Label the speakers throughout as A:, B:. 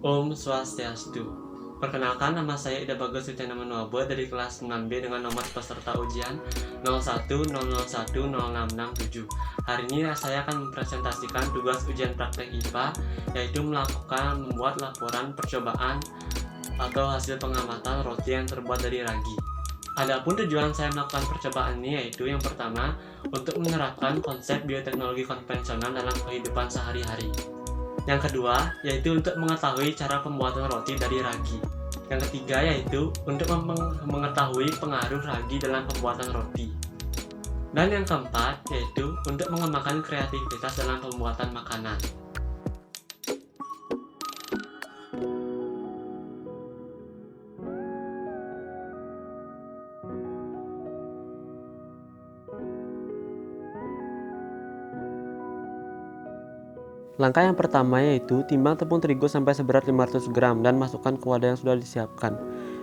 A: Om Swastiastu. Perkenalkan, nama saya Ida Bagus Wityana Manuaba dari kelas 6B dengan nomor peserta ujian 0100106667. Hari ini saya akan mempresentasikan tugas ujian praktek IPA, yaitu membuat laporan percobaan atau hasil pengamatan roti yang terbuat dari ragi. Adapun tujuan saya melakukan percobaan ini yaitu yang pertama, untuk menerapkan konsep bioteknologi konvensional dalam kehidupan sehari-hari. Yang kedua, yaitu untuk mengetahui cara pembuatan roti dari ragi. Yang ketiga, yaitu untuk mengetahui pengaruh ragi dalam pembuatan roti. Dan yang keempat, yaitu untuk mengembangkan kreativitas dalam pembuatan makanan.
B: Langkah yang pertama yaitu timbang tepung terigu sampai seberat 500 gram dan masukkan ke wadah yang sudah disiapkan.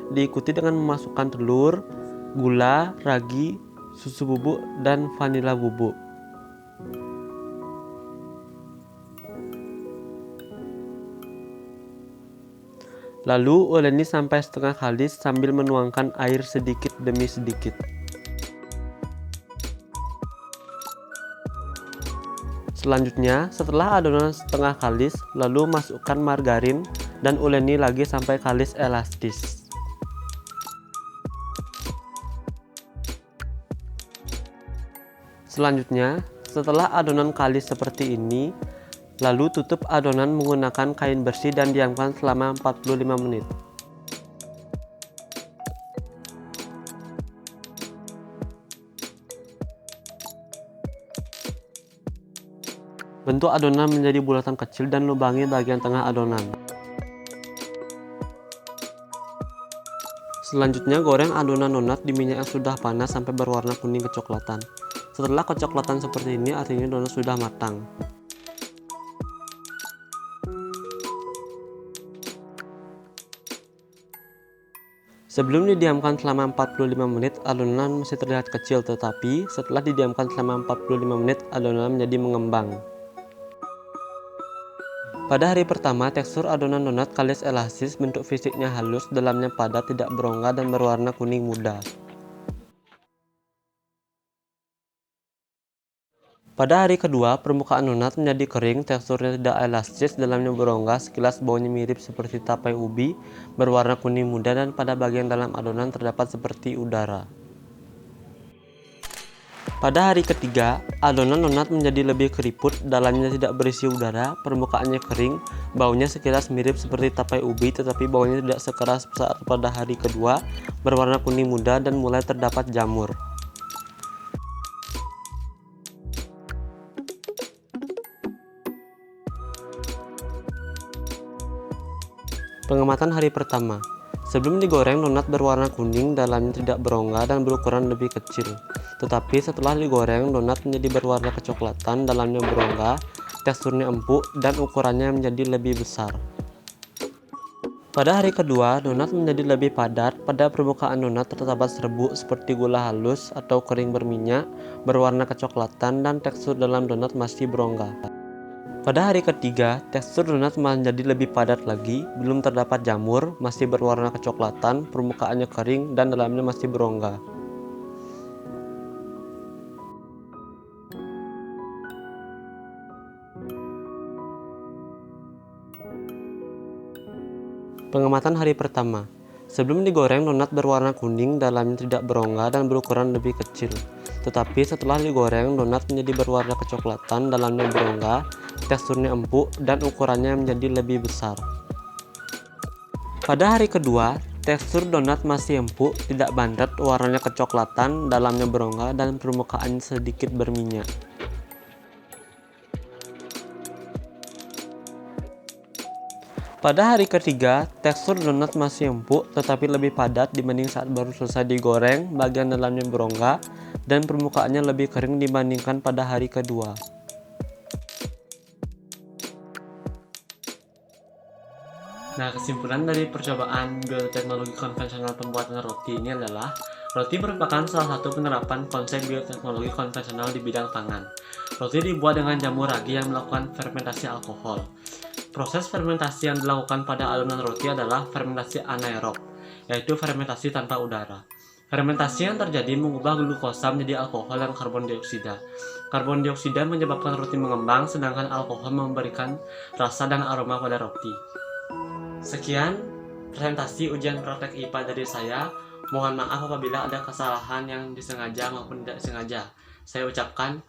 B: Diikuti dengan memasukkan telur, gula, ragi, susu bubuk, dan vanila bubuk. Lalu uleni sampai setengah kalis sambil menuangkan air sedikit demi sedikit. Selanjutnya, setelah adonan setengah kalis, lalu masukkan margarin dan uleni lagi sampai kalis elastis. Selanjutnya, setelah adonan kalis seperti ini, lalu tutup adonan menggunakan kain bersih dan diamkan selama 45 menit. Bentuk adonan menjadi bulatan kecil dan lubangi bagian tengah adonan. Selanjutnya, goreng adonan donat di minyak yang sudah panas sampai berwarna kuning kecoklatan. Setelah kecoklatan seperti ini, artinya donat sudah matang. Sebelum didiamkan selama 45 menit, adonan masih terlihat kecil, tetapi setelah didiamkan selama 45 menit, adonan menjadi mengembang. Pada hari pertama, tekstur adonan donat kalis elastis, bentuk fisiknya halus, dalamnya padat, tidak berongga, dan berwarna kuning muda. Pada hari kedua, permukaan donat menjadi kering, teksturnya tidak elastis, dalamnya berongga, sekilas baunya mirip seperti tapai ubi, berwarna kuning muda, dan pada bagian dalam adonan terdapat seperti udara. Pada hari ketiga, adonan donat menjadi lebih keriput, dalamnya tidak berisi udara, permukaannya kering, baunya sekilas mirip seperti tapai ubi, tetapi baunya tidak sekeras saat pada hari kedua, berwarna kuning muda, dan mulai terdapat jamur. Pengamatan hari pertama. Sebelum digoreng, donat berwarna kuning, dalamnya tidak berongga, dan berukuran lebih kecil. Tetapi setelah digoreng, donat menjadi berwarna kecoklatan, dalamnya berongga, teksturnya empuk, dan ukurannya menjadi lebih besar. Pada hari kedua, donat menjadi lebih padat. Pada permukaan donat terdapat serbuk seperti gula halus atau kering berminyak, berwarna kecoklatan, dan tekstur dalam donat masih berongga. Pada hari ketiga, tekstur donat menjadi lebih padat lagi, belum terdapat jamur, masih berwarna kecoklatan, permukaannya kering, dan dalamnya masih berongga. Pengamatan hari pertama. Sebelum digoreng, donat berwarna kuning, dalamnya tidak berongga, dan berukuran lebih kecil. Tetapi setelah digoreng, donat menjadi berwarna kecoklatan, dalamnya berongga, teksturnya empuk, dan ukurannya menjadi lebih besar. Pada hari kedua, tekstur donat masih empuk, tidak bandet, warnanya kecoklatan, dalamnya berongga, dan permukaannya sedikit berminyak. Pada hari ketiga, tekstur donat masih empuk, tetapi lebih padat dibanding saat baru selesai digoreng, bagian dalamnya berongga, dan permukaannya lebih kering dibandingkan pada hari kedua.
A: Nah, kesimpulan dari percobaan bioteknologi konvensional pembuatan roti ini adalah roti merupakan salah satu penerapan konsep bioteknologi konvensional di bidang pangan. Roti dibuat dengan jamur ragi yang melakukan fermentasi alkohol. Proses fermentasi yang dilakukan pada adonan roti adalah fermentasi anaerob, yaitu fermentasi tanpa udara. Fermentasi yang terjadi mengubah glukosa menjadi alkohol dan karbon dioksida. Karbon dioksida menyebabkan roti mengembang, sedangkan alkohol memberikan rasa dan aroma pada roti. Sekian presentasi ujian praktek IPA dari saya. Mohon maaf apabila ada kesalahan yang disengaja maupun tidak disengaja. Saya ucapkan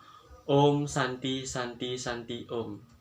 A: Om Santi Santi Santi Om.